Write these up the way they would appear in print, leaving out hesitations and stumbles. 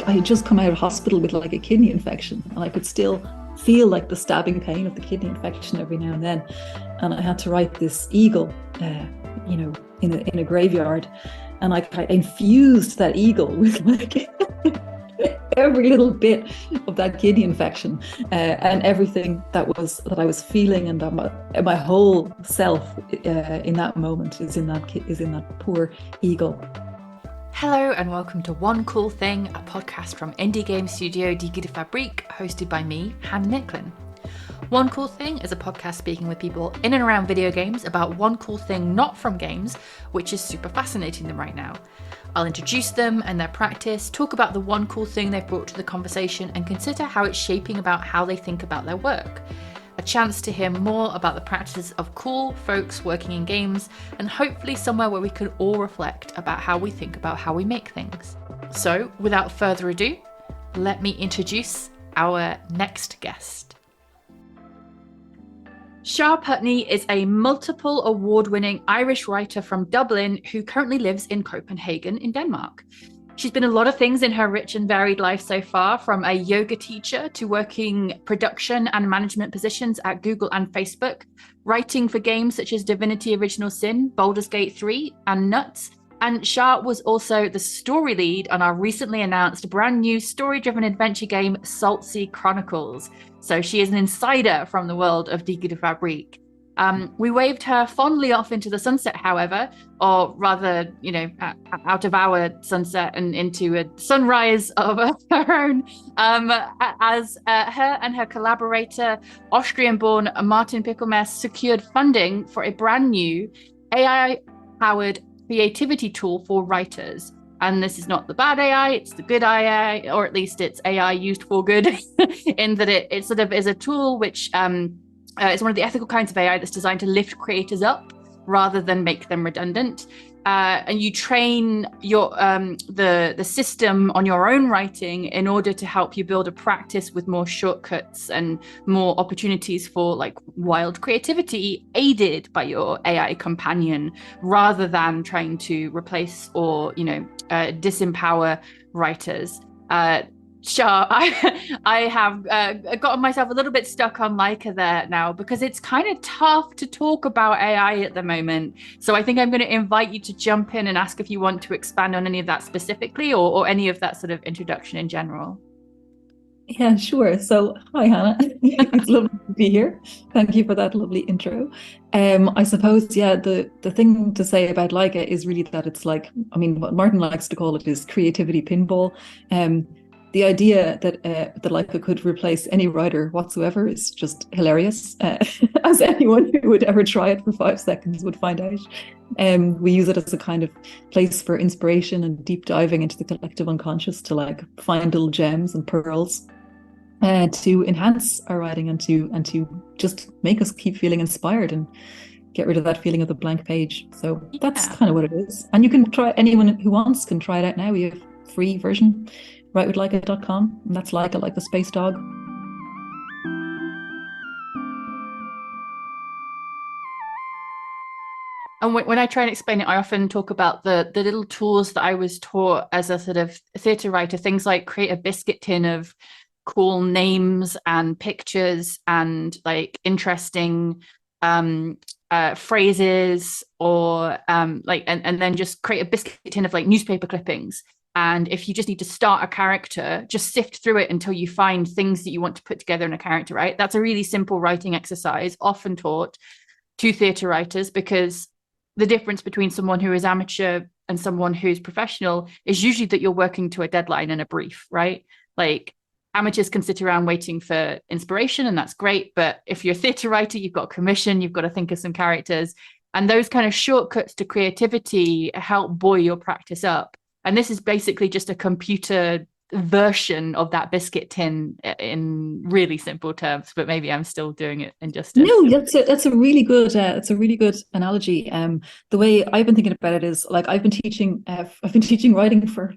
I had just come out of hospital with like a kidney infection, and I could still feel like the stabbing pain of the kidney infection every now and then. And I had to write this eagle, in a graveyard, and I infused that eagle with like every little bit of that kidney infection, and everything that I was feeling, and my whole self in that moment is in that poor eagle. Hello and welcome to One Cool Thing, a podcast from indie game studio Yeager Fabrique, hosted by me, Hannah Nicklin. One Cool Thing is a podcast speaking with people in and around video games about one cool thing not from games, which is super fascinating them right now. I'll introduce them and their practice, talk about the one cool thing they've brought to the conversation, and consider how it's shaping about how they think about their work. A chance to hear more about the practices of cool folks working in games, and hopefully somewhere where we can all reflect about how we think about how we make things. So, without further ado, let me introduce our next guest. Charlene Putney is a multiple award-winning Irish writer from Dublin who currently lives in Copenhagen in Denmark. She's been a lot of things in her rich and varied life so far, from a yoga teacher to working production and management positions at Google and Facebook, writing for games such as Divinity Original Sin, Baldur's Gate 3, and Nuts. And Shah was also the story lead on our recently announced brand new story-driven adventure game, Saltsea Chronicles. So she is an insider from the world of Yeager Fabrique. We waved her fondly off into the sunset, however, or rather, out of our sunset and into a sunrise of her own, as her and her collaborator, Austrian-born Martin Pickelmess, secured funding for a brand new AI-powered creativity tool for writers. And this is not the bad AI, it's the good AI, or at least it's AI used for good, in that it sort of is a tool which it's one of the ethical kinds of AI that's designed to lift creators up rather than make them redundant. And you train your the system on your own writing in order to help you build a practice with more shortcuts and more opportunities for like wild creativity, aided by your AI companion, rather than trying to replace or disempower writers. Sure, I have gotten myself a little bit stuck on Leica there now, because it's kind of tough to talk about AI at the moment. So I think I'm going to invite you to jump in and ask if you want to expand on any of that specifically, or any of that sort of introduction in general. Yeah, sure. So, hi, Hannah. It's lovely to be here. Thank you for that lovely intro. I suppose, yeah, the thing to say about Leica is really that it's like, what Martin likes to call it is creativity pinball. The idea that Leica could replace any writer whatsoever is just hilarious, as anyone who would ever try it for 5 seconds would find out. We use it as a kind of place for inspiration and deep diving into the collective unconscious to like find little gems and pearls to enhance our writing and to just make us keep feeling inspired and get rid of that feeling of the blank page. So that's kind of what it is. And you can try, anyone who wants can try it out now. We have a free version. writewithleica.com, and that's Leica, like the space dog. And when I try and explain it, I often talk about the little tools that I was taught as a sort of theatre writer, things like create a biscuit tin of cool names and pictures and like interesting phrases, or and then just create a biscuit tin of like newspaper clippings. And if you just need to start a character, just sift through it until you find things that you want to put together in a character, right? That's a really simple writing exercise, often taught to theatre writers, because the difference between someone who is amateur and someone who's professional is usually that you're working to a deadline and a brief, right? Like amateurs can sit around waiting for inspiration, and that's great. But if you're a theatre writer, you've got commission, you've got to think of some characters. And those kind of shortcuts to creativity help buoy your practice up. And this is basically just a computer version of that biscuit tin in really simple terms, but maybe I'm still doing it injustice. No, that's a really good analogy. The way I've been thinking about it is like I've been teaching writing for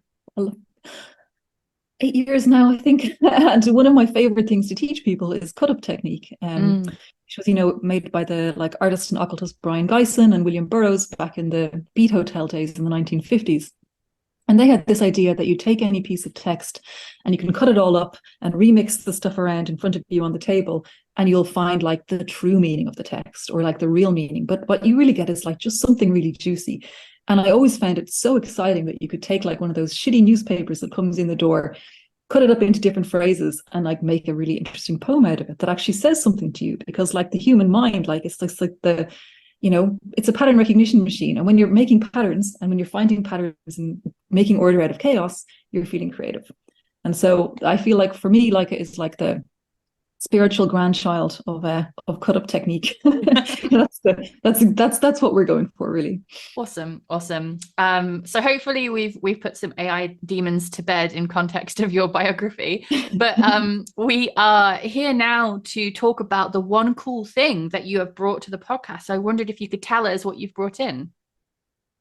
8 years now, I think. And one of my favorite things to teach people is cut-up technique, which was, made by the like artist and occultist Brian Geisen and William Burroughs back in the Beat Hotel days in the 1950s. And they had this idea that you take any piece of text and you can cut it all up and remix the stuff around in front of you on the table, and you'll find like the true meaning of the text, or like the real meaning. But what you really get is like just something really juicy. And I always found it so exciting that you could take like one of those shitty newspapers that comes in the door, cut it up into different phrases, and like make a really interesting poem out of it that actually says something to you. Because like the human mind, like it's just like the, you know, it's a pattern recognition machine. And when you're making patterns and when you're finding patterns and making order out of chaos, you're feeling creative. And so I feel like for me, Leica is like the spiritual grandchild of cut up technique. That's what we're going for, really. Awesome. So hopefully we've put some AI demons to bed in context of your biography, but we are here now to talk about the one cool thing that you have brought to the podcast. So I wondered if you could tell us what you've brought in.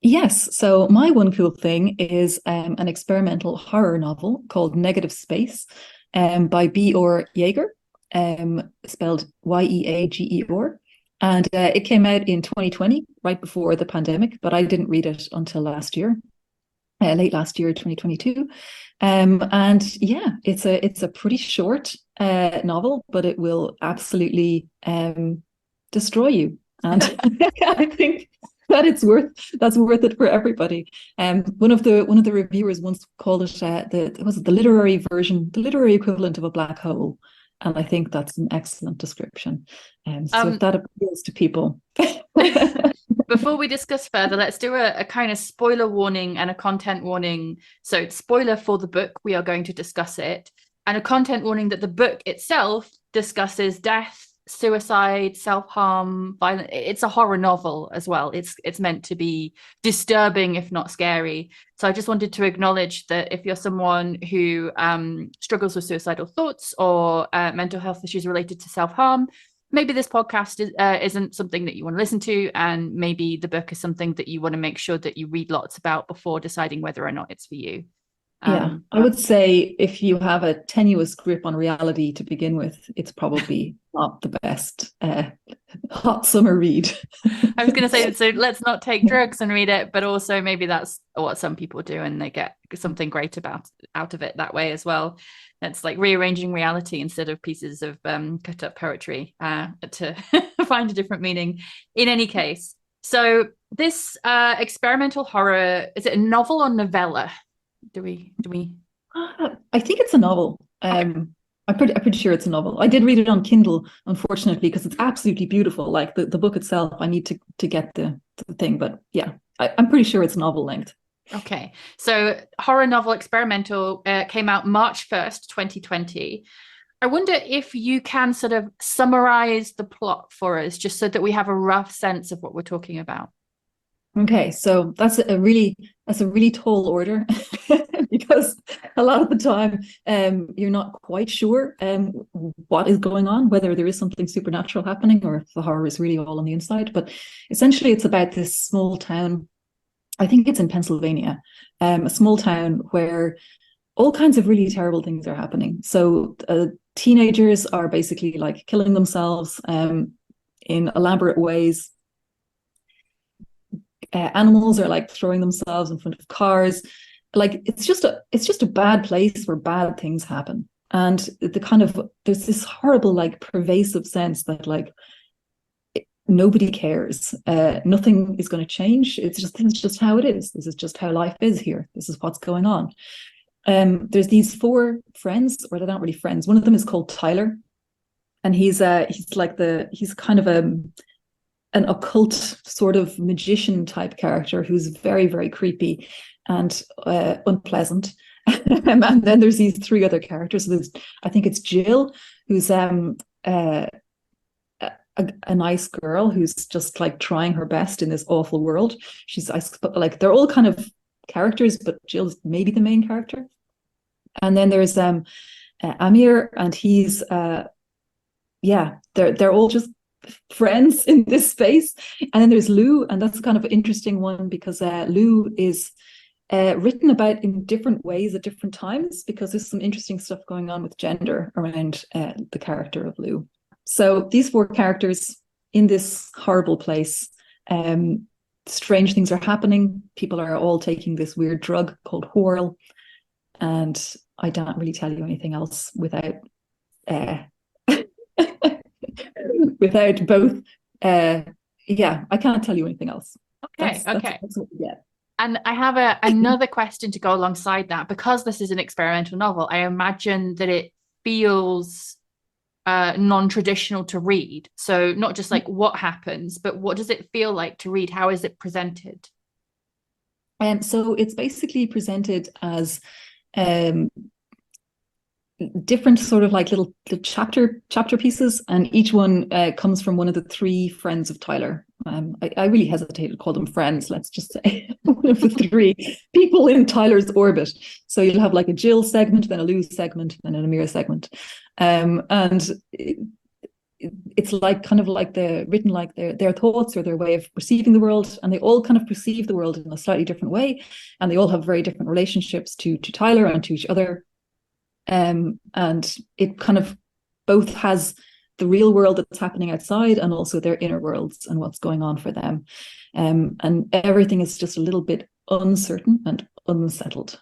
Yes, so my one cool thing is an experimental horror novel called Negative Space, by BR Yeager, spelled Yeager. And it came out in 2020, right before the pandemic, but I didn't read it until last year, late last year, 2022. And yeah, it's a pretty short novel, but it will absolutely destroy you. And I think that's worth it for everybody. One of the reviewers once called it the literary version, the literary equivalent of a black hole. And I think that's an excellent description. So if that appeals to people. Before we discuss further, let's do a kind of spoiler warning and a content warning. So spoiler for the book, we are going to discuss it, and a content warning that the book itself discusses death, suicide, self-harm, violence. It's a horror novel as well. It's meant to be disturbing, if not scary. So I just wanted to acknowledge that if you're someone who struggles with suicidal thoughts or mental health issues related to self-harm, maybe this podcast isn't something that you want to listen to, and maybe the book is something that you want to make sure that you read lots about before deciding whether or not it's for you. Yeah, I would say if you have a tenuous grip on reality to begin with, it's probably not the best hot summer read. I was going to say, so let's not take drugs and read it, but also maybe that's what some people do and they get something great out of it that way as well. It's like rearranging reality instead of pieces of cut up poetry to find a different meaning. In any case, so this experimental horror, is it a novel or novella? Do we? I think it's a novel. Okay. I'm pretty sure it's a novel. I did read it on Kindle, unfortunately, because it's absolutely beautiful. Like the book itself, I need to get the thing, but yeah, I'm pretty sure it's novel length. Okay, so horror novel experimental came out March 1st, 2020. I wonder if you can sort of summarize the plot for us, just so that we have a rough sense of what we're talking about. Okay, so that's a really tall order because a lot of the time you're not quite sure what is going on, whether there is something supernatural happening or if the horror is really all on the inside. But essentially it's about this small town, I think it's in Pennsylvania, a small town where all kinds of really terrible things are happening. So teenagers are basically like killing themselves in elaborate ways. Animals are like throwing themselves in front of cars. Like it's just a bad place where bad things happen. And there's this horrible, like pervasive sense that like nobody cares. Nothing is going to change. This is just how it is. This is just how life is here. This is what's going on. There's these four friends, or they're not really friends. One of them is called Tyler, and he's kind of an occult sort of magician type character who's very, very creepy and unpleasant. And then there's these three other characters. So I think it's Jill, who's a nice girl who's just like trying her best in this awful world. Like they're all kind of characters, but Jill's maybe the main character. And then there's Amir, and he's they're all just friends in this space. And then there's Lou, and that's kind of an interesting one because Lou is written about in different ways at different times, because there's some interesting stuff going on with gender around the character of Lou. So these four characters in this horrible place strange things are happening. People are all taking this weird drug called whirl, and I don't really tell you anything else without without both. Yeah, I can't tell you anything else. Okay. That's what we get. And I have another question to go alongside that. Because this is an experimental novel, I imagine that it feels non-traditional to read. So not just like what happens, but what does it feel like to read? How is it presented? So it's basically presented as different sort of like little chapter pieces, and each one comes from one of the three friends of Tyler. I really hesitate to call them friends, let's just say one of the three people in Tyler's orbit. So you'll have like a Jill segment, then a Lou segment, then an Amira segment, and it's like kind of like they're written like their thoughts or their way of perceiving the world, and they all kind of perceive the world in a slightly different way, and they all have very different relationships to Tyler and to each other. And it kind of both has the real world that's happening outside and also their inner worlds and what's going on for them. And everything is just a little bit uncertain and unsettled.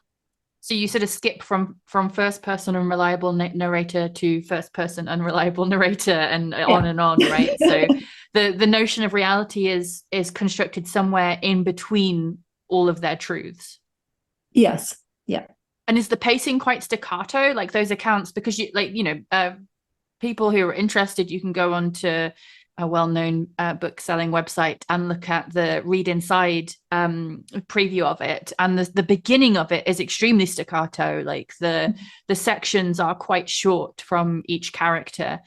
So you sort of skip from first person unreliable narrator to first person unreliable narrator, and on and on, right? So the notion of reality is constructed somewhere in between all of their truths. Yes. Yeah. And is the pacing quite staccato, like those accounts? Because people who are interested, you can go on to a well-known book selling website and look at the Read Inside preview of it, and the beginning of it is extremely staccato. Like the sections are quite short from each character.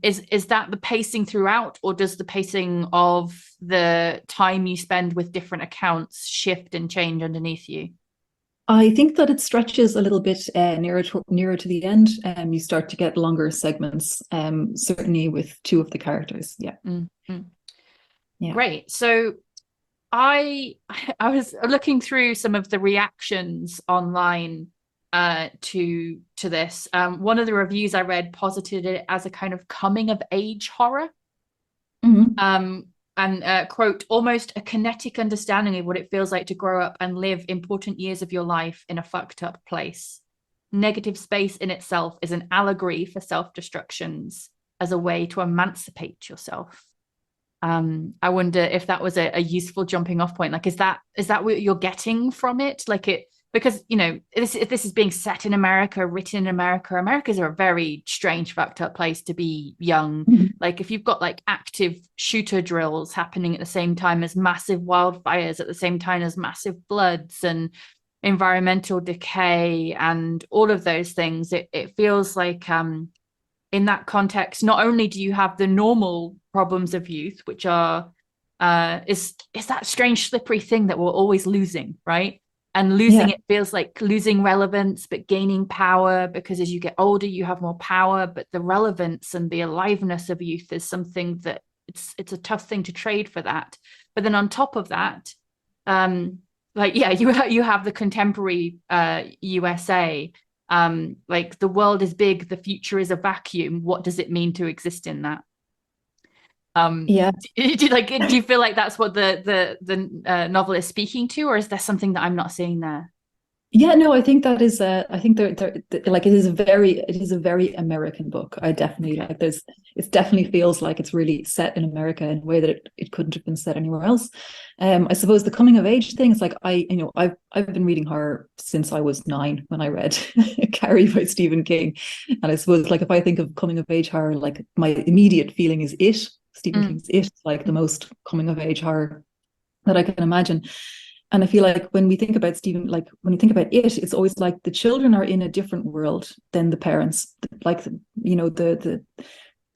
Is that the pacing throughout, or does the pacing of the time you spend with different accounts shift and change underneath you? I think that it stretches a little bit nearer to the end. You start to get longer segments, certainly with two of the characters. Yeah. Mm-hmm. Yeah. Great. So I was looking through some of the reactions online to this. One of the reviews I read posited it as a kind of coming of age horror. Mm-hmm. And quote, almost a kinetic understanding of what it feels like to grow up and live important years of your life in a fucked up place. Negative space in itself is an allegory for self-destructions as a way to emancipate yourself. I wonder if that was a useful jumping off point. Like, is that what you're getting from it? Like it, because, this is being set in America, written in America. America's a very strange, fucked up place to be young. Mm-hmm. Like if you've got like active shooter drills happening at the same time as massive wildfires, at the same time as massive floods and environmental decay and all of those things, it feels like in that context, not only do you have the normal problems of youth, which are is that strange slippery thing that we're always losing, right? And losing it feels like losing relevance, but gaining power, because as you get older, you have more power. But the relevance and the aliveness of youth is something that it's a tough thing to trade for that. But then on top of that, you have the contemporary USA. Like the world is big, the future is a vacuum. What does it mean to exist in that? Do you feel like that's what the novel is speaking to, or is there something that I'm not seeing there? Yeah, no, I think that is. I think like it is a very American book. I definitely like. It definitely feels like it's really set in America in a way that it couldn't have been set anywhere else. I suppose the coming of age thing is like I've been reading horror since I was 9 when I read Carrie by Stephen King, and I suppose like if I think of coming of age horror, like my immediate feeling is It. Stephen King's It, like the most coming of age horror that I can imagine. And I feel like when we think about when you think about It, it's always like the children are in a different world than the parents. Like, the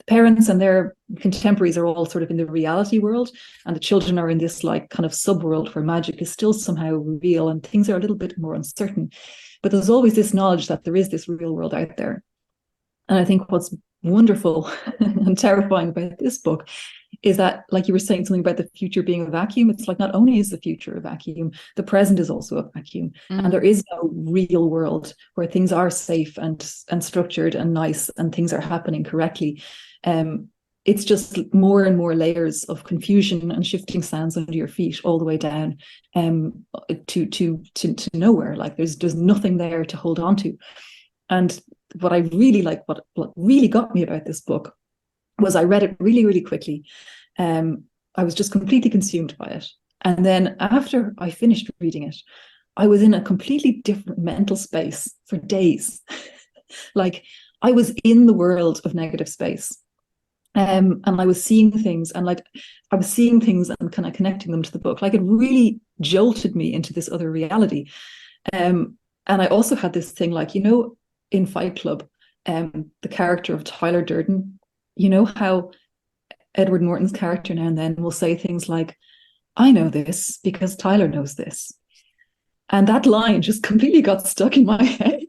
parents and their contemporaries are all sort of in the reality world, and the children are in this like kind of subworld where magic is still somehow real and things are a little bit more uncertain. But there's always this knowledge that there is this real world out there. And I think what's wonderful and terrifying about this book is that, like you were saying, something about the future being a vacuum. It's like not only is the future a vacuum, the present is also a vacuum. And there is no real world where things are safe and structured and nice and things are happening correctly. it's just more and more layers of confusion and shifting sands under your feet all the way down to nowhere. Like there's nothing there to hold on to. And what I really like, what really got me about this book was I read it really, really quickly. I was just completely consumed by it. And then after I finished reading it, I was in a completely different mental space for days. Like I was in the world of negative space. And I was seeing things and kind of connecting them to the book. Like it really jolted me into this other reality. And I also had this thing like, in Fight Club, the character of Tyler Durden, how Edward Norton's character now and then will say things like, I know this because Tyler knows this. And that line just completely got stuck in my head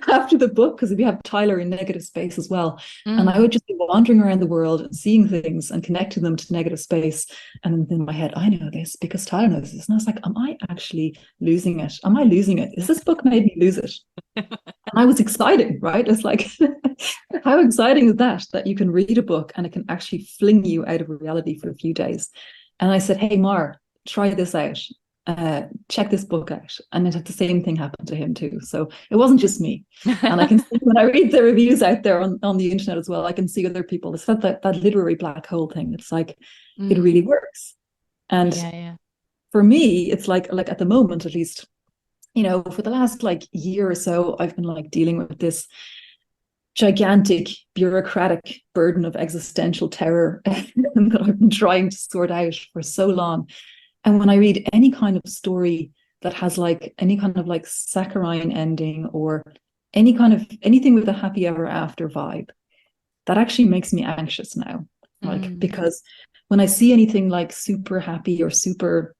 after the book, because we have Tyler in negative space as well. And I would just be wandering around the world and seeing things and connecting them to negative space. And in my head, I know this because Tyler knows this. And I was like, am I actually losing it? Am I losing it? Is this book made me lose it? And I was excited, right? It's like, how exciting is that you can read a book and it can actually fling you out of reality for a few days. And I said, hey, Mar, try this out. Check this book out. And it had the same thing happen to him too. So it wasn't just me. And I can see when I read the reviews out there on the internet as well, I can see other people. It's that literary black hole thing. It's like, it really works. And for me, it's like at the moment, at least, for the last like year or so, I've been like dealing with this gigantic bureaucratic burden of existential terror that I've been trying to sort out for so long. And when I read any kind of story that has like any kind of like saccharine ending or anything with a happy ever after vibe, that actually makes me anxious now. Like, because when I see anything like super happy or super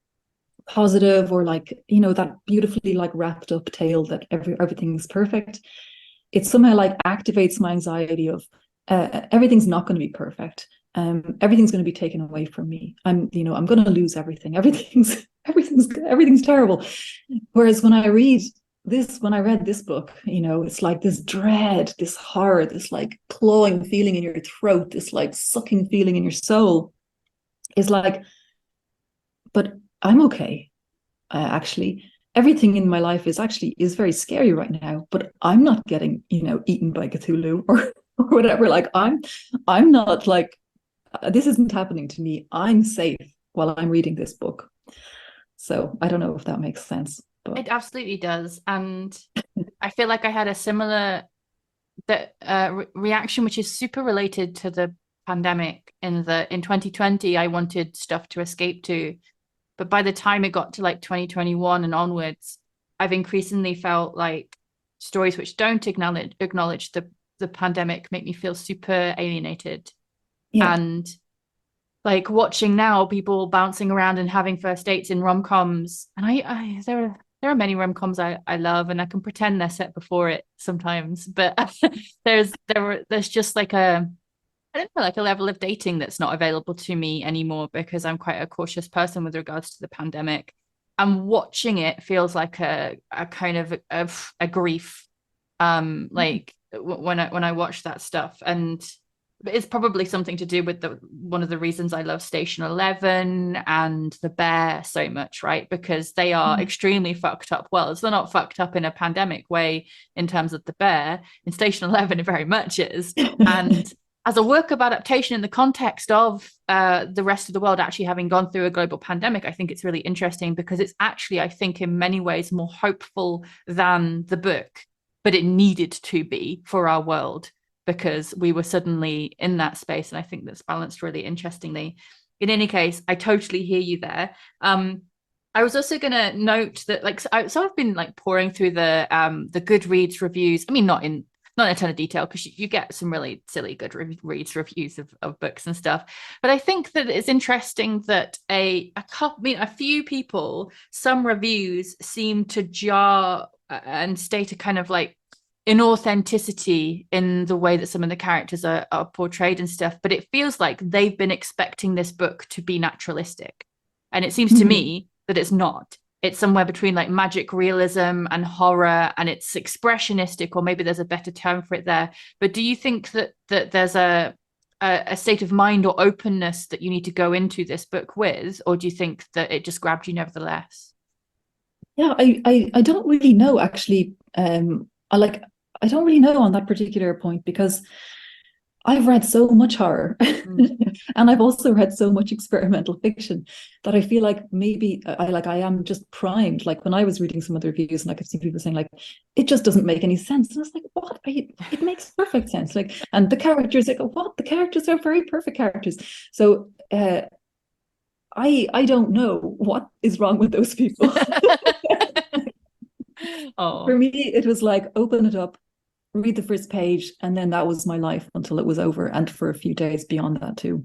positive or like, that beautifully like wrapped up tale that everything's perfect, it somehow like activates my anxiety of everything's not going to be perfect. Everything's going to be taken away from me. I'm going to lose everything. Everything's terrible. Whereas when I read this book, it's like this dread, this horror, this like clawing feeling in your throat, this like sucking feeling in your soul is like, but I'm okay. Actually, everything in my life is very scary right now, but I'm not getting, eaten by Cthulhu or whatever. Like I'm not like, this isn't happening to me. I'm safe while I'm reading this book. So I don't know if that makes sense. But it absolutely does. And I feel like I had a similar reaction, which is super related to the pandemic in 2020, I wanted stuff to escape to. But by the time it got to like 2021 and onwards, I've increasingly felt like stories which don't acknowledge the pandemic make me feel super alienated. Yeah. And like watching now people bouncing around and having first dates in rom-coms, and there are many rom-coms I love, and I can pretend they're set before it sometimes, but there's just like I don't know, like a level of dating that's not available to me anymore because I'm quite a cautious person with regards to the pandemic. And watching it feels like a kind of a grief, like when I watch that stuff. And it's probably something to do with one of the reasons I love Station 11 and The Bear so much, right? Because they are extremely fucked up worlds. They're not fucked up in a pandemic way in terms of The Bear. In Station 11, it very much is. And as a work of adaptation in the context of the rest of the world actually having gone through a global pandemic, I think it's really interesting because it's actually, I think, in many ways more hopeful than the book, but it needed to be for our world because we were suddenly in that space. And I think that's balanced really interestingly. In any case, I totally hear you there. I was also going to note that, like, so I've been like pouring through the Goodreads reviews. I mean, not in a ton of detail because you get some really silly Goodreads reviews of books and stuff. But I think that it's interesting that a few people, some reviews seem to jar and state a kind of like inauthenticity in the way that some of the characters are portrayed and stuff. But it feels like they've been expecting this book to be naturalistic. And it seems to me that it's not. It's somewhere between like magic realism and horror, and it's expressionistic, or maybe there's a better term for it there. But do you think that there's a a state of mind or openness that you need to go into this book with, or do you think that it just grabbed you nevertheless? Yeah, I don't really know actually. I don't really know on that particular point because I've read so much horror and I've also read so much experimental fiction that I feel like maybe I am just primed. Like when I was reading some of the reviews and I could see people saying like, it just doesn't make any sense. And I was like, what? It makes perfect sense. Like, and the characters, like, what? The characters are very perfect characters. So I don't know what is wrong with those people. Oh. For me, it was like, open it up, read the first page, and then that was my life until it was over, and for a few days beyond that too.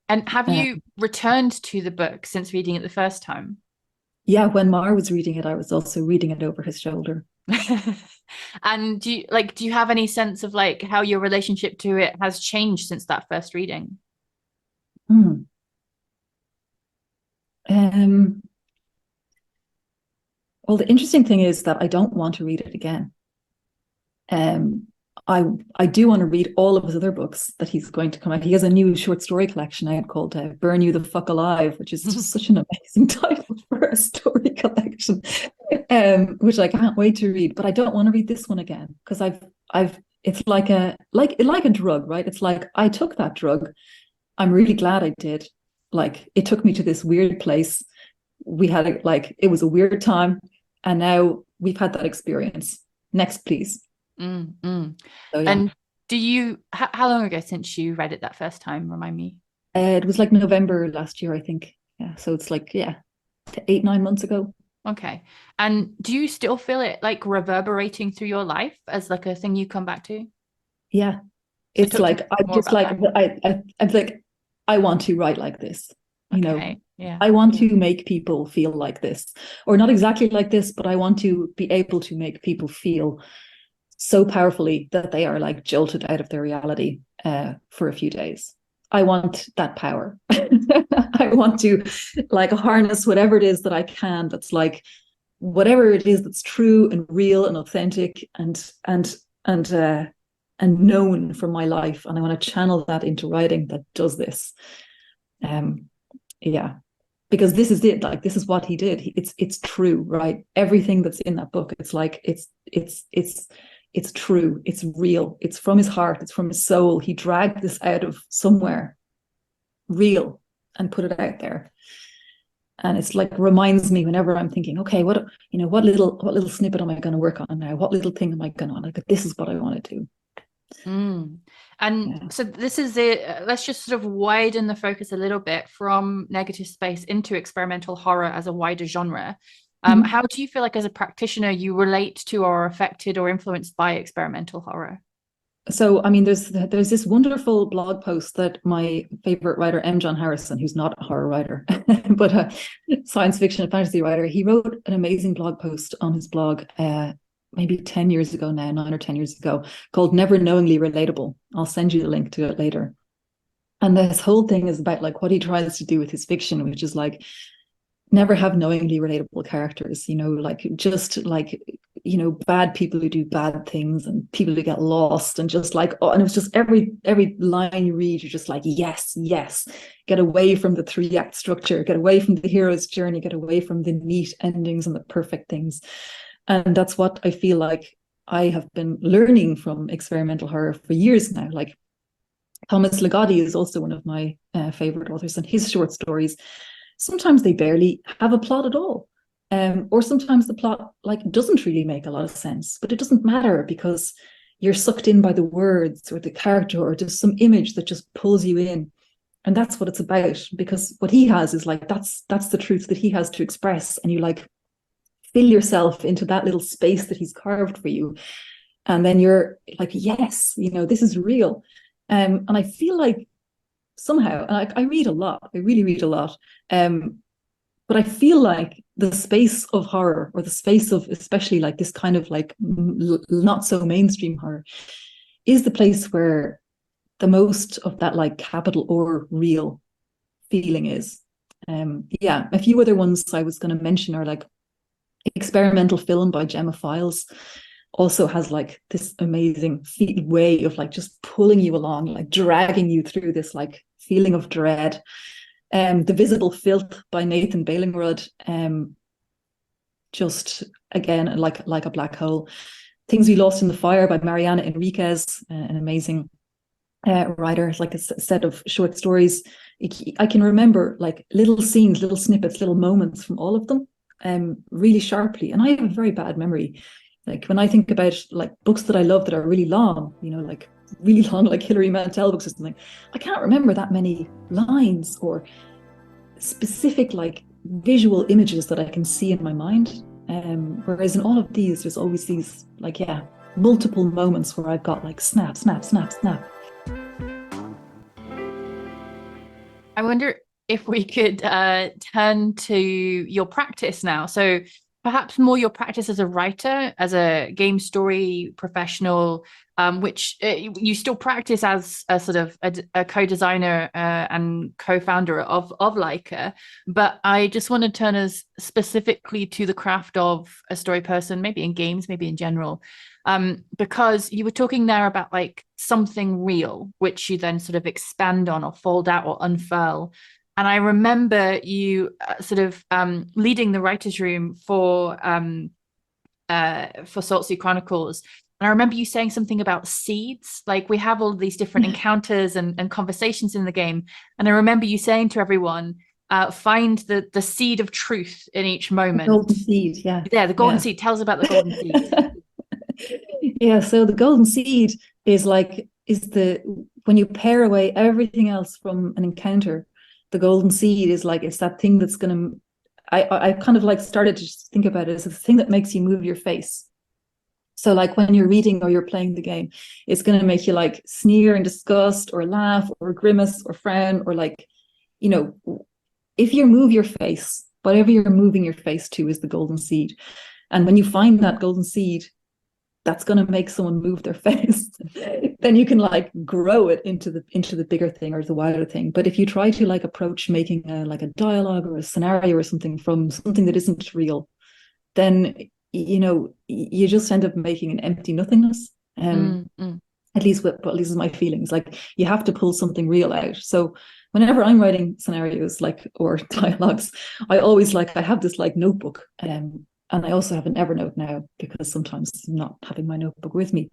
And have you returned to the book since reading it the first time? Yeah, when Mar was reading it, I was also reading it over his shoulder. And do you have any sense of like how your relationship to it has changed since that first reading? Hmm. Well, the interesting thing is that I don't want to read it again. I do want to read all of his other books that he's going to come out. He has a new short story collection out called Burn You the Fuck Alive, which is just such an amazing title for a story collection, which I can't wait to read. But I don't want to read this one again because it's like a drug, right? It's like I took that drug. I'm really glad I did. Like it took me to this weird place. We had it was a weird time, and now we've had that experience. Next, please. So, yeah. And how long ago since you read it that first time? Remind me. It was like November last year, I think. Yeah. So it's like, 8-9 months ago. Okay. And do you still feel it like reverberating through your life as like a thing you come back to? Yeah. It's like, I'm just like, I'm like, I want to write like this. You know, yeah. I want to make people feel like this, or not exactly like this, but I want to be able to make people feel so powerfully that they are like jolted out of their reality for a few days. I want that power. I want to like harness whatever it is that I can. That's like whatever it is that's true and real and authentic and known from my life, and I want to channel that into writing that does this. Yeah, because this is it. Like this is what he did. It's true, right? Everything that's in that book. It's like it's true, it's real, it's from his heart, it's from his soul. He dragged this out of somewhere real and put it out there. And it's like reminds me whenever I'm thinking, okay, what little snippet am I going to work on now? What little thing am I going to like? This is what I want to do. And so this is it. Let's just sort of widen the focus a little bit from negative space into experimental horror as a wider genre. How do you feel like as a practitioner you relate to or are affected or influenced by experimental horror? So, I mean, there's this wonderful blog post that my favorite writer, M. John Harrison, who's not a horror writer, but a science fiction and fantasy writer, he wrote an amazing blog post on his blog maybe 10 years ago now, 9 or 10 years ago, called Never Knowingly Relatable. I'll send you the link to it later. And this whole thing is about like what he tries to do with his fiction, which is like never have knowingly relatable characters, like just like, bad people who do bad things and people who get lost and just like, and it was just every line you read, you're just like, yes, get away from the 3-act structure, get away from the hero's journey, get away from the neat endings and the perfect things. And that's what I feel like I have been learning from experimental horror for years now. Like Thomas Ligotti is also one of my favorite authors, and his short stories, sometimes they barely have a plot at all. Or sometimes the plot like doesn't really make a lot of sense, but it doesn't matter because you're sucked in by the words or the character or just some image that just pulls you in. And that's what it's about, because what he has is like, that's the truth that he has to express. And you like fill yourself into that little space that he's carved for you. And then you're like, yes, this is real. And I feel like somehow, and I read a lot, I really read a lot. But I feel like the space of horror, or the space of especially like this kind of like not so mainstream horror, is the place where the most of that like capital or real feeling is. A few other ones I was going to mention are like experimental film by Gemma Files, also has like this amazing way of like just pulling you along, like dragging you through this like feeling of dread. The Visible Filth by Nathan Balingrud, just again like a black hole. Things We Lost in the Fire by Mariana Enriquez, an amazing writer, like a set of short stories. I can remember like little scenes, little snippets, little moments from all of them really sharply. And I have a very bad memory. Like when I think about like books that I love that are really long, like really long, like Hilary Mantel books or something, I can't remember that many lines or specific like visual images that I can see in my mind. Whereas in all of these, there's always these like, multiple moments where I've got like snap, snap, snap, snap. I wonder if we could turn to your practice now. So perhaps more your practice as a writer, as a game story professional, which you still practice as a sort of a co-designer and co-founder of Leica. But I just want to turn us specifically to the craft of a story person, maybe in games, maybe in general. Because you were talking there about like something real, which you then sort of expand on or fold out or unfurl. And I remember you sort of leading the writer's room for Saltsea Chronicles. And I remember you saying something about seeds. Like we have all these different encounters and conversations in the game. And I remember you saying to everyone, find the seed of truth in each moment. The golden seed, yeah. Yeah, the golden seed. Tell us about the golden seed. Yeah, so the golden seed is when you pare away everything else from an encounter, the golden seed is like, it's that thing that's going to, I kind of like started to just think about it as the thing that makes you move your face. So like when you're reading or you're playing the game, it's going to make you like sneer and disgust or laugh or grimace or frown or like, if you move your face, whatever you're moving your face to is the golden seed. And when you find that golden seed, that's going to make someone move their face, then you can like grow it into the bigger thing or the wider thing. But if you try to like approach making a dialogue or a scenario or something from something that isn't real, then you just end up making an empty nothingness. At least is my feelings. Like you have to pull something real out. So whenever I'm writing scenarios like or dialogues, I always I have this like notebook. And I also have an Evernote now because sometimes I'm not having my notebook with me.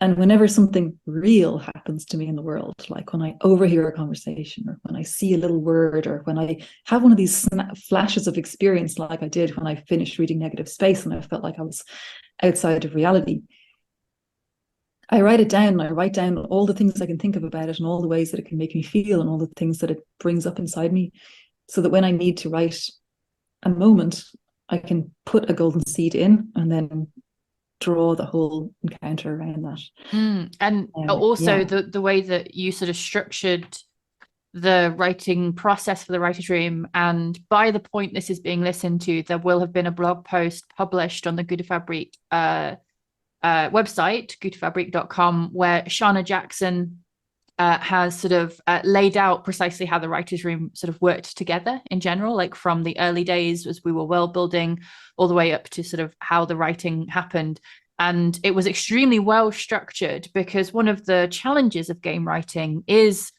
And whenever something real happens to me in the world, like when I overhear a conversation or when I see a little word or when I have one of these flashes of experience like I did when I finished reading Negative Space and I felt like I was outside of reality, I write it down and I write down all the things I can think of about it and all the ways that it can make me feel and all the things that it brings up inside me so that when I need to write a moment, I can put a golden seed in and then draw the whole encounter around that. And also the way that you sort of structured the writing process for the writer's room. And by the point this is being listened to, there will have been a blog post published on the Gutafabric website, gutafabric.com, where Shauna Jackson has sort of laid out precisely how the writer's room sort of worked together in general, like from the early days as we were world building all the way up to sort of how the writing happened. And it was extremely well structured because one of the challenges of game writing is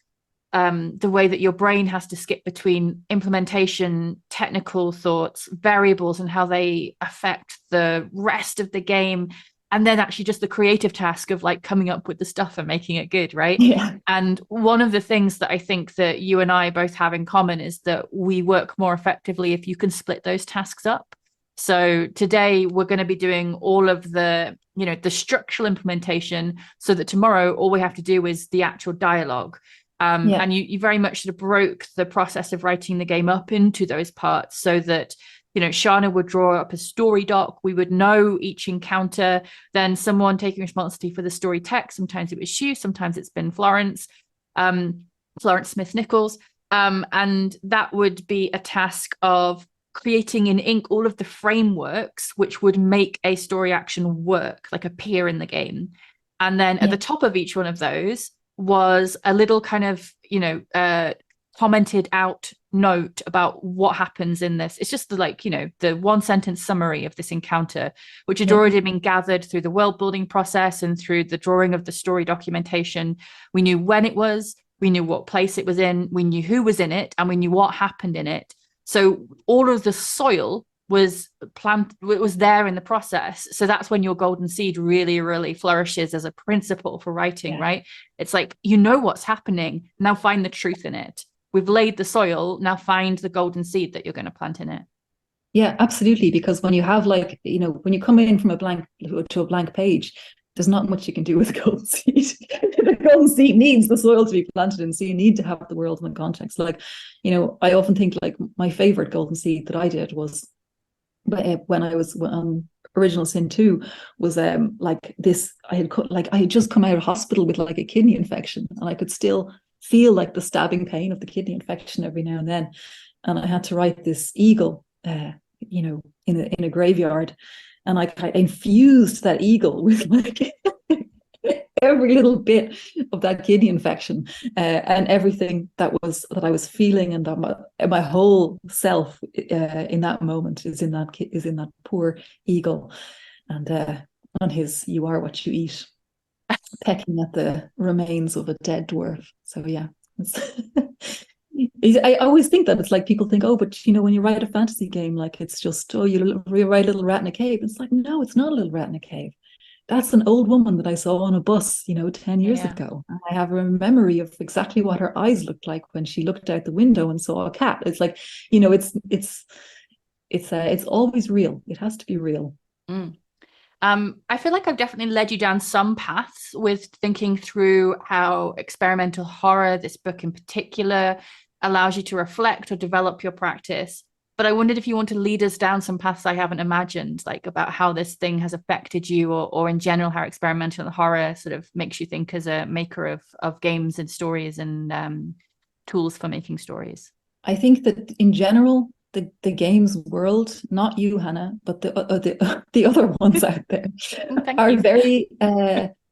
the way that your brain has to skip between implementation, technical thoughts, variables, and how they affect the rest of the game. And then actually just the creative task of like coming up with the stuff and making it good, right? Yeah. And one of the things that I think that you and I both have in common is that we work more effectively if you can split those tasks up. So today we're going to be doing all of the, the structural implementation so that tomorrow all we have to do is the actual dialogue. And you very much sort of broke the process of writing the game up into those parts so that Shauna would draw up a story doc. We would know each encounter, then someone taking responsibility for the story text. Sometimes it was you, sometimes it's been Florence Smith Nichols. And that would be a task of creating in ink all of the frameworks which would make a story action work, like appear in the game. And then at the top of each one of those was a little kind of, commented out note about what happens in this. It's just like, you know, the one sentence summary of this encounter, which had already been gathered through the world building process and through the drawing of the story documentation. We knew when it was, we knew what place it was in, we knew who was in it, and we knew what happened in it. So all of the soil was planted, it was there in the process. So that's when your golden seed really, really flourishes as a principle for writing, right? It's like, you know what's happening, now find the truth in it. We've laid the soil, now find the golden seed that you're going to plant in it. Yeah, absolutely. Because when you have, like, you know, when you come in from a blank to a blank page, there's not much you can do with the golden seed. The golden seed needs the soil to be planted in, so you need to have the world in the context. Like, you know, I often think like my favorite golden seed that I did was when I was Original Sin 2 was like this. I had just come out of hospital with like a kidney infection, and I could still feel like the stabbing pain of the kidney infection every now and then. And I had to write this eagle, you know, in a graveyard, and I infused that eagle with like every little bit of that kidney infection, and everything that I was feeling, and that my whole self in that moment is in that poor eagle, and on his "You are what you eat," pecking at the remains of a dead dwarf. So yeah, I always think that it's like, people think, oh, but you know, when you write a fantasy game, like it's just, oh, you write a little rat in a cave. It's like, no, it's not a little rat in a cave. That's an old woman that I saw on a bus, you know, 10 years ago. And I have a memory of exactly what her eyes looked like when she looked out the window and saw a cat. It's like, you know, it's always real. It has to be real. I feel like I've definitely led you down some paths with thinking through how experimental horror, this book in particular, allows you to reflect or develop your practice. But I wondered if you want to lead us down some paths I haven't imagined, like about how this thing has affected you, or in general, how experimental horror sort of makes you think as a maker of games and stories and tools for making stories. I think that in general, the games world, not you, Hannah, but the other ones out there are very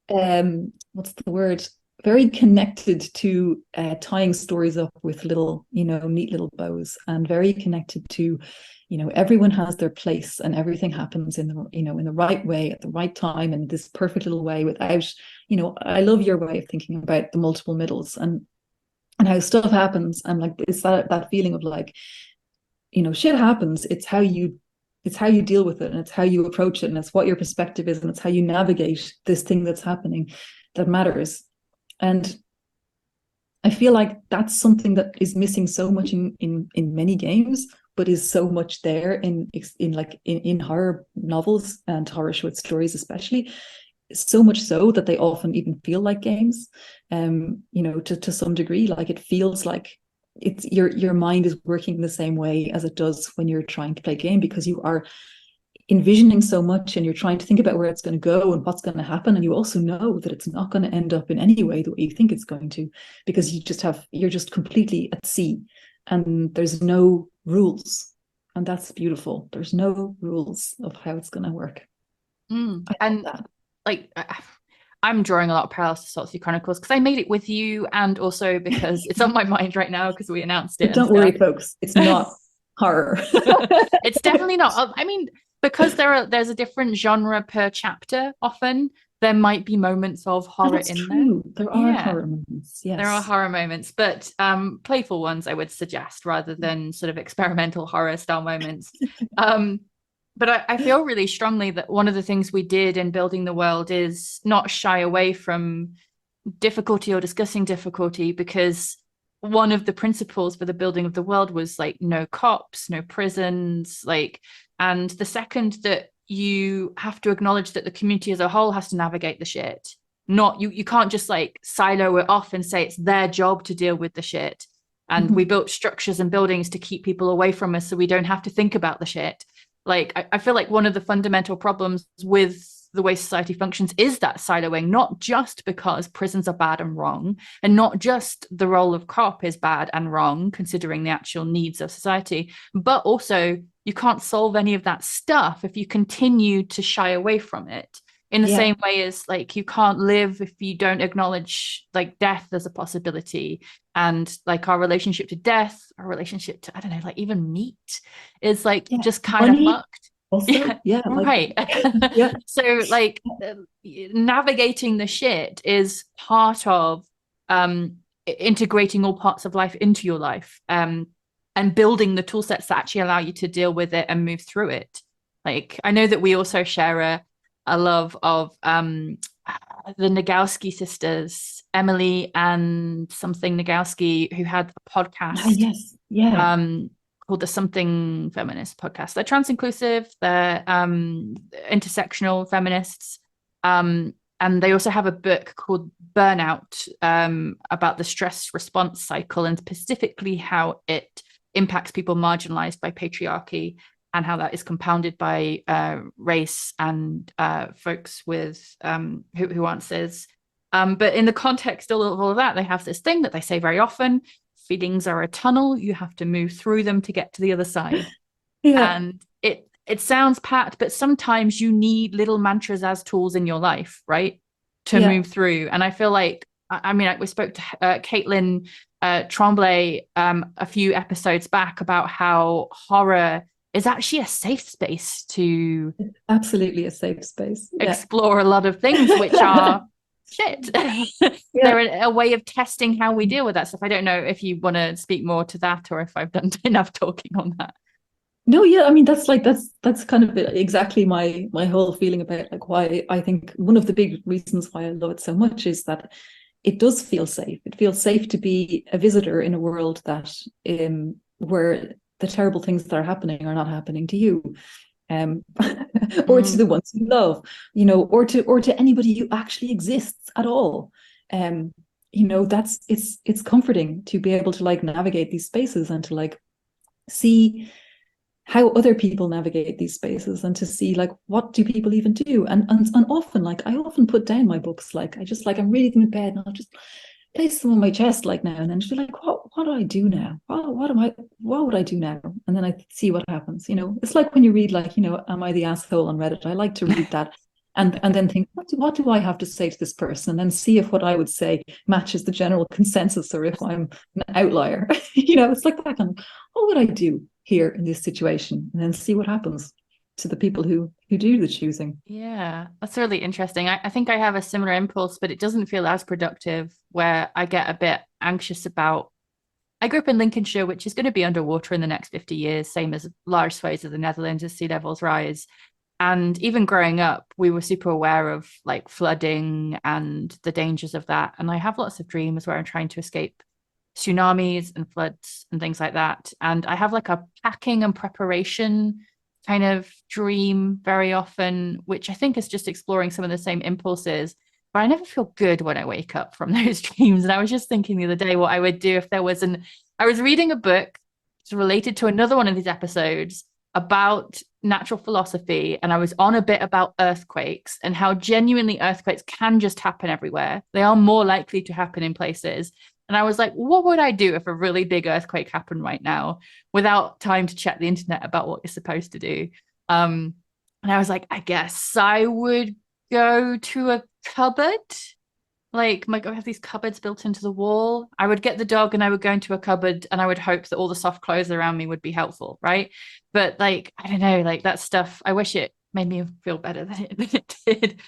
what's the word? Very connected to tying stories up with little, you know, neat little bows, and very connected to, you know, everyone has their place and everything happens in the, you know, in the right way at the right time in this perfect little way without, you know, I love your way of thinking about the multiple middles and how stuff happens, and like it's that feeling of like, you know, shit happens. It's how you deal with it, and it's how you approach it, and it's what your perspective is, and it's how you navigate this thing that's happening that matters. And I feel like that's something that is missing so much in many games, but is so much there in horror novels and horror short stories, especially. So much so that they often even feel like games, you know, to some degree. Like it feels like it's your mind is working the same way as it does when you're trying to play a game, because you are envisioning so much and you're trying to think about where it's going to go and what's going to happen, and you also know that it's not going to end up in any way the way you think it's going to, because you're just completely at sea and there's no rules, and that's beautiful. There's no rules of how it's going to work. And that. Like I'm drawing a lot of parallels to Salty Chronicles because I made it with you, and also because it's on my mind right now because we announced it. But don't worry, folks, it's not horror. It's definitely not. I mean, because there's a different genre per chapter, often there might be moments of horror in there. There are horror moments. Yes, there are horror moments, but playful ones I would suggest, rather than sort of experimental horror style moments. But I feel really strongly that one of the things we did in building the world is not shy away from difficulty or discussing difficulty, because one of the principles for the building of the world was like no cops, no prisons, like, and the second that you have to acknowledge that the community as a whole has to navigate the shit, not you can't just like silo it off and say it's their job to deal with the shit. And we built structures and buildings to keep people away from us so we don't have to think about the shit. Like, I feel like one of the fundamental problems with the way society functions is that siloing, not just because prisons are bad and wrong, and not just the role of cop is bad and wrong, considering the actual needs of society, but also you can't solve any of that stuff if you continue to shy away from it. In the same way as like you can't live if you don't acknowledge like death as a possibility, and like our relationship to death, our relationship to, I don't know, like even meat is like just kind of Money fucked. also, Yeah, like right. yeah, So like navigating the shit is part of integrating all parts of life into your life, and building the tool sets that actually allow you to deal with it and move through it. Like I know that we also share a love of the Nagoski sisters, Emily and something Nagoski, who had a podcast yes, yeah, called the Something Feminist podcast. They're trans inclusive, they're intersectional feminists. And they also have a book called Burnout, about the stress response cycle and specifically how it impacts people marginalized by patriarchy and how that is compounded by race and folks with who aren't cis. But in the context of all of that, they have this thing that they say very often: feelings are a tunnel. You have to move through them to get to the other side. yeah, And it sounds pat, but sometimes you need little mantras as tools in your life, right? To yeah, move through. And I feel like, I mean, we spoke to Caitlin Tremblay a few episodes back about how horror is actually a safe space to absolutely a safe space. Yeah. explore a lot of things which are shit. Yeah. They're a way of testing how we deal with that stuff. I don't know if you want to speak more to that or if I've done enough talking on that. No, yeah, I mean that's kind of exactly my whole feeling about like why I think one of the big reasons why I love it so much is that it does feel safe. It feels safe to be a visitor in a world that where the terrible things that are happening are not happening to you. Or to the ones you love, or to anybody who actually exists at all. That's it's comforting to be able to like navigate these spaces and to like see how other people navigate these spaces and to see like what do people even do, and often like I often put down my books, like I just like I'm reading them in bed and I'll just place them on my chest like now and then, just be like, what do I do now? What would I do now? And then I see what happens. It's like when you read like, Am I the Asshole on Reddit? I like to read that and then think, what do I have to say to this person, and then see if what I would say matches the general consensus or if I'm an outlier. It's like that kind of, what would I do here in this situation, and then see what happens to the people who do the choosing. Yeah, that's really interesting. I think I have a similar impulse, but it doesn't feel as productive, where I get a bit anxious about. I grew up in Lincolnshire, which is going to be underwater in the next 50 years, same as large swathes of the Netherlands as sea levels rise. And even growing up, we were super aware of like flooding and the dangers of that. And I have lots of dreams where I'm trying to escape tsunamis and floods and things like that. And I have like a packing and preparation kind of dream very often, which I think is just exploring some of the same impulses. But I never feel good when I wake up from those dreams. And I was just thinking the other day what I would do if there was I was reading a book related to another one of these episodes about natural philosophy, and I was on a bit about earthquakes and how genuinely earthquakes can just happen everywhere. They are more likely to happen in places. And I was like, what would I do if a really big earthquake happened right now without time to check the internet about what you're supposed to do? And I was like, I guess I would go to a cupboard. Like I have these cupboards built into the wall. I would get the dog and I would go into a cupboard and I would hope that all the soft clothes around me would be helpful, right? But like, I don't know, like that stuff, I wish it made me feel better than it did.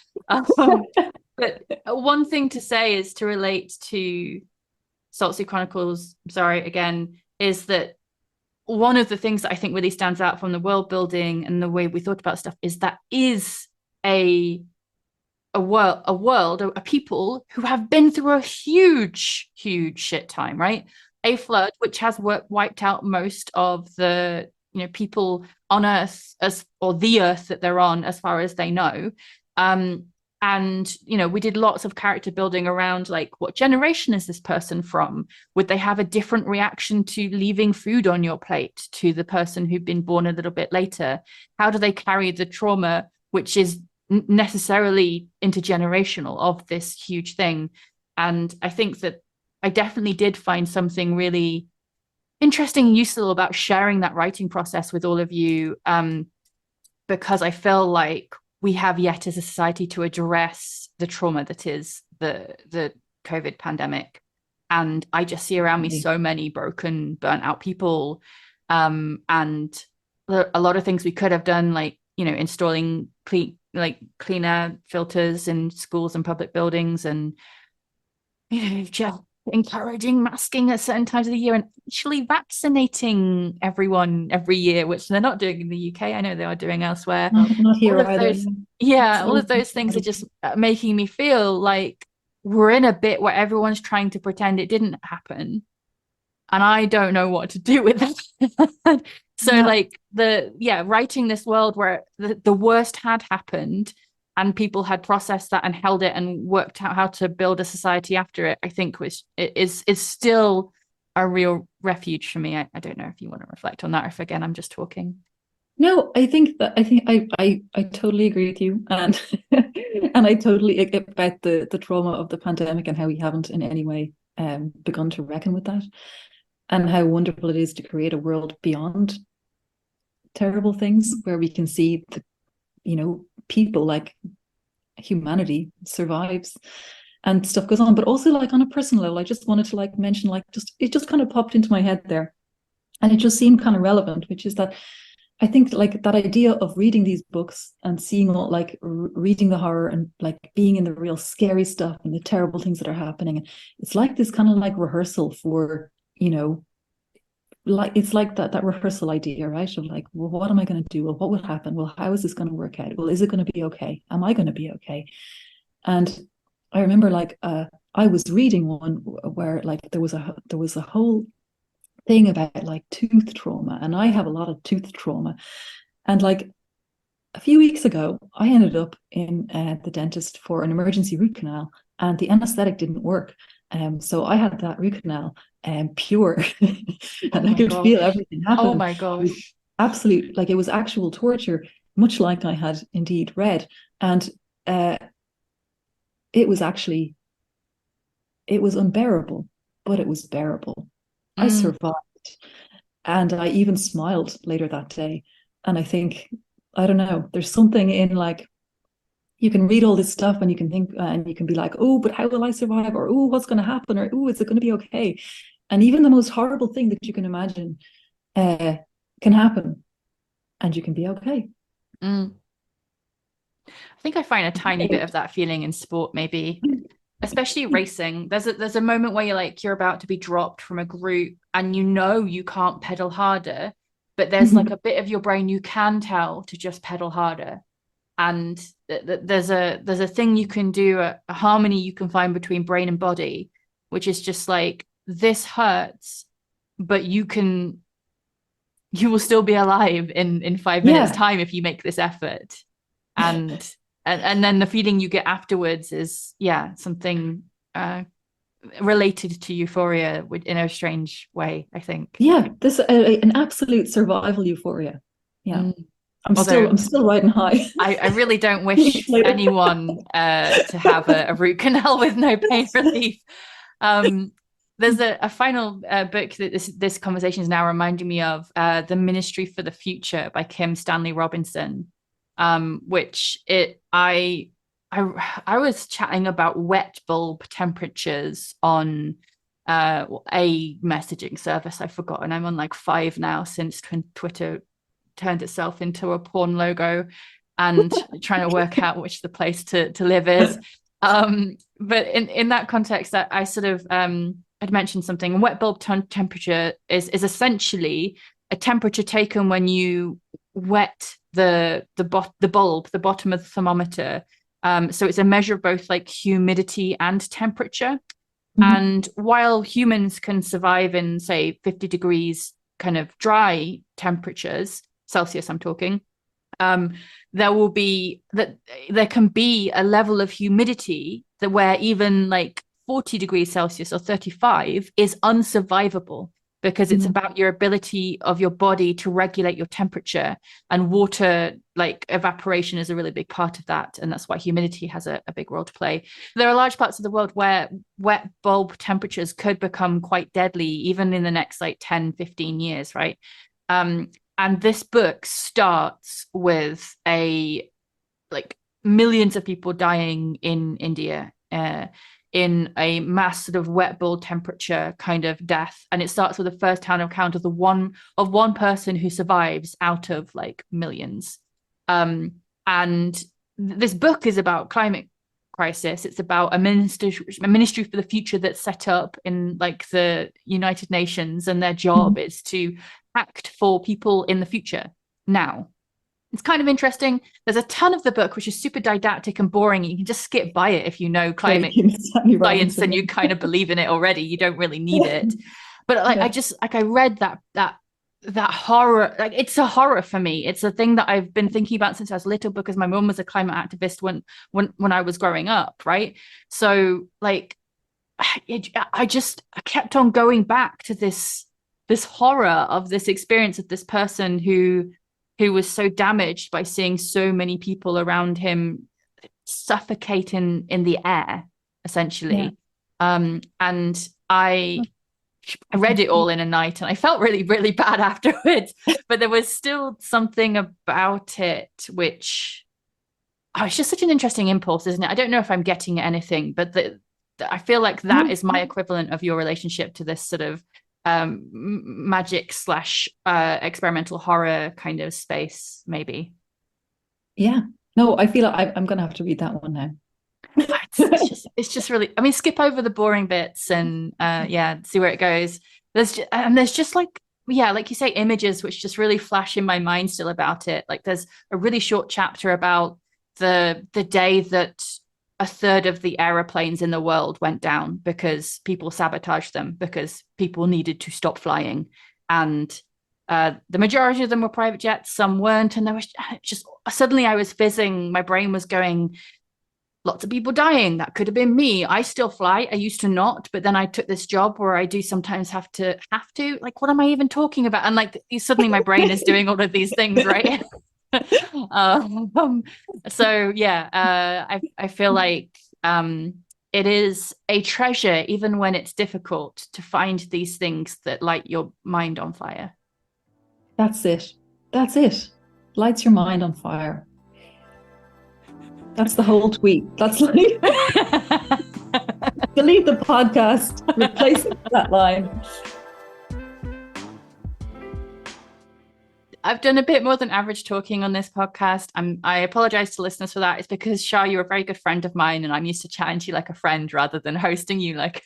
But one thing to say is to relate to Salt Sea Chronicles, sorry, again, is that one of the things that I think really stands out from the world building and the way we thought about stuff is that is a world, a people who have been through a huge shit time, right? A flood which has wiped out most of the people on Earth, or the Earth that they're on, as far as they know. And we did lots of character building around like, what generation is this person from? Would they have a different reaction to leaving food on your plate to the person who'd been born a little bit later? How do they carry the trauma, which is necessarily intergenerational, of this huge thing? And I think that I definitely did find something really interesting and useful about sharing that writing process with all of you, because I feel like we have yet as a society to address the trauma that is the COVID pandemic. And I just see around me so many broken, burnt out people. And a lot of things we could have done, like, installing cleaner filters in schools and public buildings, and just encouraging masking at certain times of the year, and actually vaccinating everyone every year, which they're not doing in the UK. I know they are doing elsewhere. Not here All of either. those, all of those things are just making me feel like we're in a bit where everyone's trying to pretend it didn't happen, and I don't know what to do with that. So writing this world where the worst had happened and people had processed that and held it and worked out how to build a society after it, I think is still a real refuge for me. I don't know if you want to reflect on that, or if again I'm just talking. No, I think I totally agree with you, and and I totally about the trauma of the pandemic and how we haven't in any way begun to reckon with that, and how wonderful it is to create a world beyond terrible things where we can see the, people, like humanity survives and stuff goes on. But also, like, on a personal level, I just wanted to like mention, like, it just kind of popped into my head there, and it just seemed kind of relevant, which is that I think like that idea of reading these books and seeing all, like, reading the horror and like being in the real scary stuff and the terrible things that are happening, it's like this kind of like rehearsal for, like, it's like that rehearsal idea, right? Of like, well, what am I going to do? Well, what will happen? Well, how is this going to work out? Well, is it going to be okay? Am I going to be okay? And I remember, like, I was reading one where like there was a whole thing about like tooth trauma, and I have a lot of tooth trauma, and like a few weeks ago I ended up in the dentist for an emergency root canal, and the anesthetic didn't work, so I had that root canal pure and I could feel everything happen. Oh my gosh, absolute, like, it was actual torture, much like I had indeed read. And it was unbearable, but it was bearable. I survived, and I even smiled later that day. And I think, I don't know, there's something in, like, you can read all this stuff and you can think and you can be like, oh, but how will I survive? Or, oh, what's going to happen? Or, oh, is it going to be okay? And even the most horrible thing that you can imagine can happen, and you can be okay. I think I find a tiny bit of that feeling in sport, maybe, especially racing. There's a moment where you're about to be dropped from a group and you can't pedal harder, but there's like a bit of your brain you can tell to just pedal harder. And there's a thing you can do, a harmony you can find between brain and body, which is just like, this hurts, but you will still be alive in 5 minutes time if you make this effort. And then the feeling you get afterwards is something related to euphoria in a strange way, I think. This an absolute survival euphoria. I'm still riding high. I really don't wish anyone to have a root canal with no pain relief. There's a final book that this conversation is now reminding me of, The Ministry for the Future by Kim Stanley Robinson, which I was chatting about wet bulb temperatures on a messaging service I've forgotten. I'm on like 5 now since Twitter turned itself into a porn logo, and trying to work out which the place to live is. But in that context, I sort of I'd mentioned something. Wet bulb temperature is essentially a temperature taken when you wet the bulb, the bottom of the thermometer. So it's a measure of both like humidity and temperature. And while humans can survive in, say, 50 degrees kind of dry temperatures, Celsius I'm talking, there can be a level of humidity that where even like 40 degrees Celsius or 35 is unsurvivable, because it's about your ability of your body to regulate your temperature, and water, like evaporation, is a really big part of that, and that's why humidity has a big role to play. There are large parts of the world where wet bulb temperatures could become quite deadly even in the next like 10-15 years, right? And this book starts with millions of people dying in India in a mass sort of wet bulb temperature kind of death, and it starts with the first hand account of one person who survives out of like millions. And this book is about climate crisis. It's about a ministry for the future that's set up in like the United Nations, and their job is to act for people in the future now. It's kind of interesting. There's a ton of the book which is super didactic and boring. You can just skip by it if you know climate science and you kind of believe in it already. You don't really need it. But like I read that horror, like it's a horror for me. It's a thing that I've been thinking about since I was little, because my mom was a climate activist when I was growing up, right? So like I kept on going back to this horror of this experience of this person who was so damaged by seeing so many people around him suffocate in the air, essentially. And I read it all in a night, and I felt really, really bad afterwards. But there was still something about it which, it's just such an interesting impulse, isn't it? I don't know if I'm getting at anything, but I feel like that is my equivalent of your relationship to this sort of magic / experimental horror kind of space, maybe. Yeah. No, I feel like I'm gonna have to read that one now. It's just really, I mean, skip over the boring bits and see where it goes. There's just like, like you say, images which just really flash in my mind still about it. Like there's a really short chapter about the day that a third of the aeroplanes in the world went down because people sabotaged them, because people needed to stop flying. And the majority of them were private jets, some weren't. And there was just, suddenly I was fizzing. My brain was going, lots of people dying. That could have been me. I still fly. I used to not, but then I took this job where I do sometimes have to. Like, what am I even talking about? And like, suddenly my brain is doing all of these things, right? So yeah, I feel like it is a treasure, even when it's difficult, to find these things that light your mind on fire. That's it. Lights your mind on fire. That's the whole tweet. That's like delete the podcast, replace it with that line. I've done a bit more than average talking on this podcast. I apologize to listeners for that. It's because, Shah, you're a very good friend of mine, and I'm used to chatting to you like a friend rather than hosting you like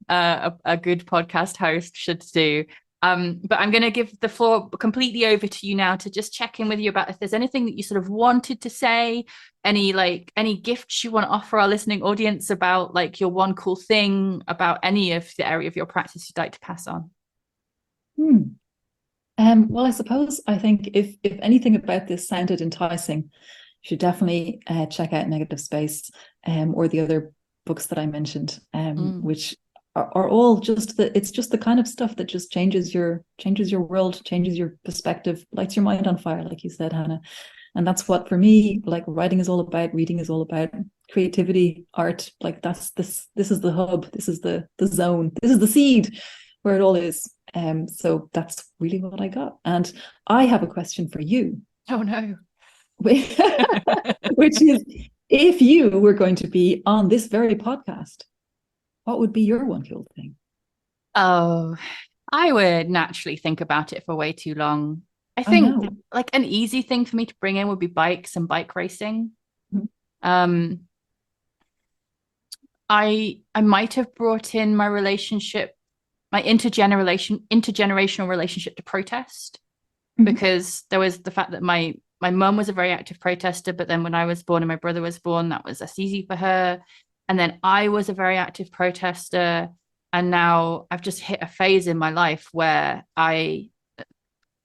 a good podcast host should do. But I'm going to give the floor completely over to you now to just check in with you about if there's anything that you sort of wanted to say, any gifts you want to offer our listening audience about like your one cool thing about any of the area of your practice you'd like to pass on. Well, I think if anything about this sounded enticing, you should definitely check out Negative Space or the other books that I mentioned, which are all just it's just the kind of stuff that just changes your world, changes your perspective, lights your mind on fire, like you said, Hannah. And that's what, for me, like writing is all about, reading is all about, creativity, art. Like this is the hub, this is the zone, this is the seed where it all is. So that's really what I got. And I have a question for you. Oh no. Which is, if you were going to be on this very podcast, what would be your one cool thing? Oh, I would naturally think about it for way too long. I think like an easy thing for me to bring in would be bikes and bike racing. Mm-hmm. I might have brought in my intergenerational relationship to protest, because there was the fact that my mum was a very active protester, but then when I was born and my brother was born, that was less easy for her. And then I was a very active protester, and now I've just hit a phase in my life where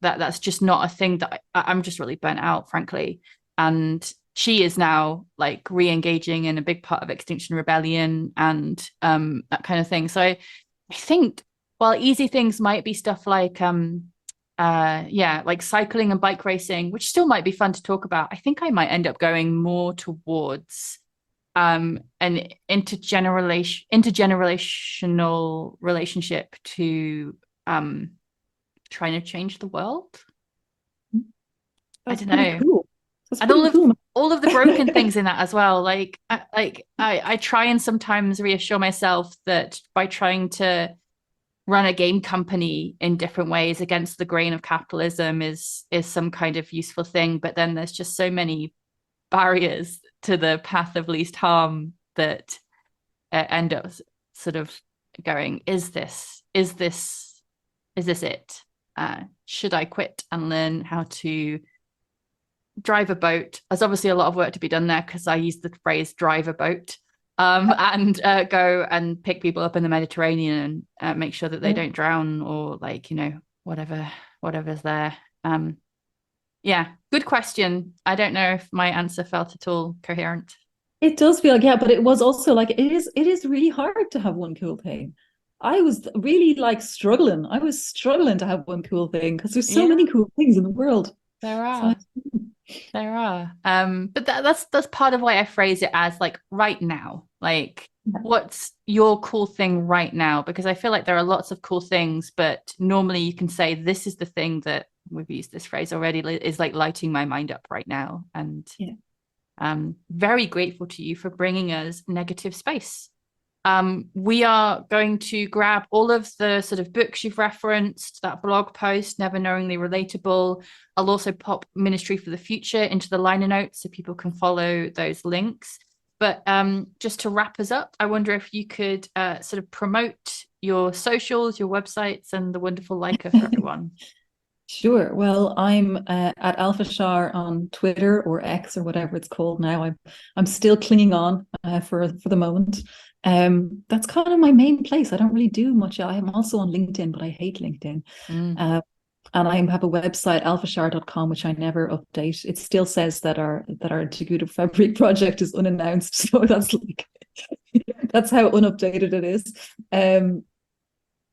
that's just not a thing that I'm just really burnt out, frankly. And she is now like re-engaging in a big part of Extinction Rebellion and that kind of thing. So I think, while easy things might be stuff like like cycling and bike racing, which still might be fun to talk about, I think I might end up going more towards an intergenerational relationship to trying to change the world. That's I don't know. Cool. That's and all of cool. all of the broken things in that as well. Like I try and sometimes reassure myself that by trying to run a game company in different ways against the grain of capitalism is some kind of useful thing, but then there's just so many barriers to the path of least harm that end up sort of going, is this it? Should I quit and learn how to drive a boat? There's obviously a lot of work to be done there, because I use the phrase drive a boat, and go and pick people up in the Mediterranean and make sure that they don't drown, or like, whatever's there. Yeah, good question. I don't know if my answer felt at all coherent. It does feel like, yeah, but it was also like, it is really hard to have one cool thing. I was really like struggling. I was struggling to have one cool thing because there's so many cool things in the world. There are. But that's part of why I phrase it as like right now. Like, what's your cool thing right now? Because I feel like there are lots of cool things, but normally you can say this is the thing that, we've used this phrase already, is like lighting my mind up right now. And very grateful to you for bringing us Negative Space. We are going to grab all of the sort of books you've referenced, that blog post, Never Knowingly Relatable. I'll also pop Ministry for the Future into the liner notes so people can follow those links. But just to wrap us up, I wonder if you could sort of promote your socials, your websites, and the wonderful Leica for everyone. Sure. Well, I'm at AlphaShar on Twitter, or X, or whatever it's called now. I'm still clinging on for the moment. That's kind of my main place. I don't really do much. I'm also on LinkedIn, but I hate LinkedIn. And I have a website, alphashar.com, which I never update. It still says that our Guta Fabric project is unannounced. So that's like, that's how unupdated it is.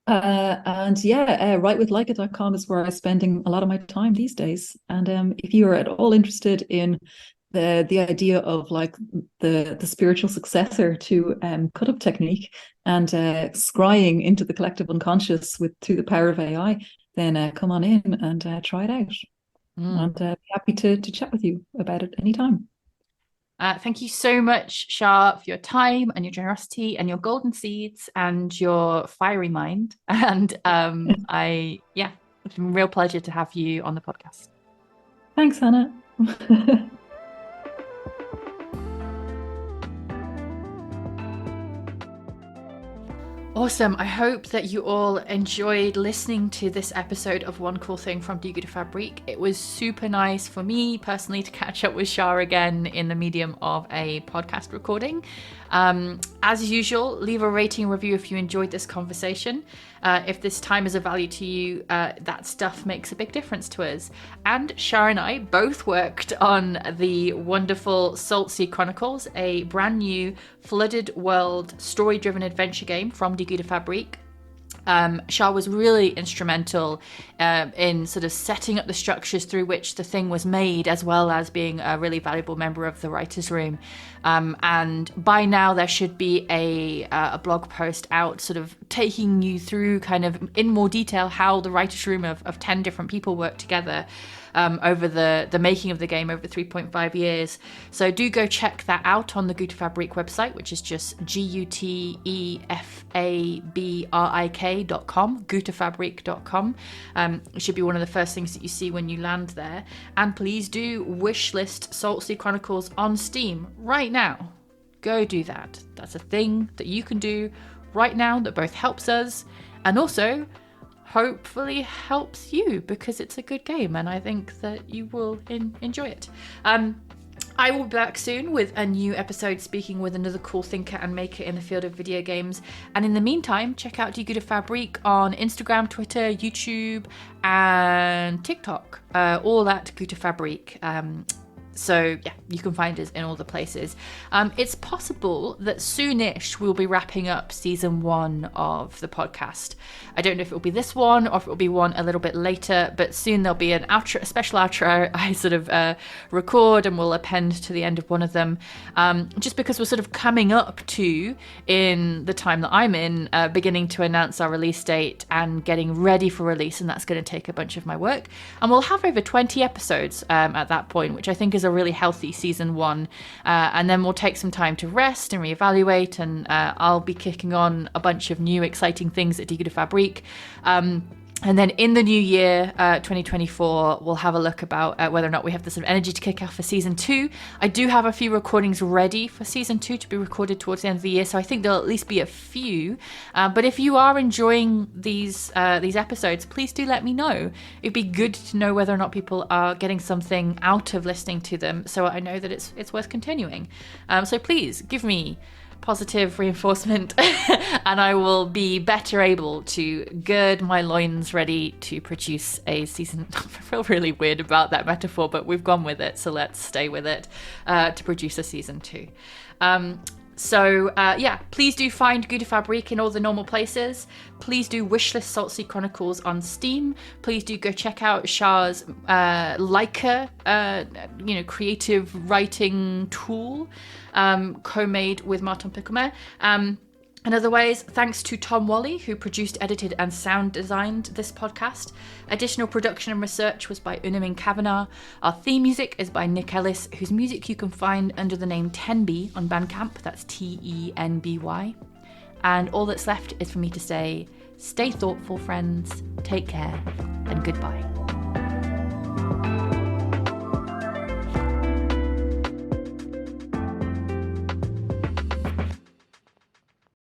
Writewithleica.com is where I'm spending a lot of my time these days. And if you are at all interested in the idea of like the spiritual successor to cut up technique and scrying into the collective unconscious through the power of AI, then come on in and try it out. And be happy to chat with you about it anytime. Thank you so much, Shar, for your time and your generosity and your golden seeds and your fiery mind. And it's been a real pleasure to have you on the podcast. Thanks, Hannah. Awesome. I hope that you all enjoyed listening to this episode of One Cool Thing from Die Gute Fabrik. It was super nice for me personally to catch up with Shar again in the medium of a podcast recording. As usual, leave a rating review if you enjoyed this conversation. If this time is of value to you, that stuff makes a big difference to us. And Shar and I both worked on the wonderful Saltsea Chronicles, a brand new flooded world story-driven adventure game from Die Gute Fabrik. Shar was really instrumental in sort of setting up the structures through which the thing was made, as well as being a really valuable member of the writers' room. And by now there should be a blog post out sort of taking you through kind of in more detail how the writers' room of 10 different people work together over the making of the game over 3.5 years. So do go check that out on the Gute Fabrik website, which is just gutefabrik.com, gutefabrik.com. It should be one of the first things that you see when you land there. And please do wishlist Saltsea Chronicles on Steam right now. Go do that. That's a thing that you can do right now that both helps us and also hopefully helps you, because it's a good game and I think that you will enjoy it. I will be back soon with a new episode speaking with another cool thinker and maker in the field of video games. And in the meantime, check out Die Gute Fabrik on Instagram, Twitter, YouTube, and TikTok. All at Gute Fabrik. So yeah, you can find us in all the places. It's possible that soonish we'll be wrapping up season 1 of the podcast. I don't know if it will be this one or if it will be one a little bit later, but soon there'll be an outro, a special outro I sort of record and will append to the end of one of them. Just because we're sort of coming up to, in the time that I'm in, beginning to announce our release date and getting ready for release, and that's going to take a bunch of my work. And we'll have over 20 episodes at that point, which I think is is a really healthy season 1. And then we'll take some time to rest and reevaluate, and I'll be kicking on a bunch of new exciting things at Digue de Fabrique. And then in the new year, 2024, we'll have a look about whether or not we have the sort of energy to kick off for season 2. I do have a few recordings ready for season 2 to be recorded towards the end of the year, so I think there'll at least be a few. But if you are enjoying these episodes, please do let me know. It'd be good to know whether or not people are getting something out of listening to them, so I know that it's worth continuing. So please give me positive reinforcement and I will be better able to gird my loins ready to produce a season. I feel really weird about that metaphor, but we've gone with it, so let's stay with it, to produce a season 2. So please do find Digue de Fabrique in all the normal places. Please do wishlist Salt Sea Chronicles on Steam. Please do go check out Shah's Leica, creative writing tool, co-made with Martin Picomer. And otherwise, thanks to Tom Wally, who produced, edited, and sound designed this podcast. Additional production and research was by Unamin Kavanagh. Our theme music is by Nick Ellis, whose music you can find under the name Tenby on Bandcamp. That's Tenby. And all that's left is for me to say, stay thoughtful, friends, take care, and goodbye.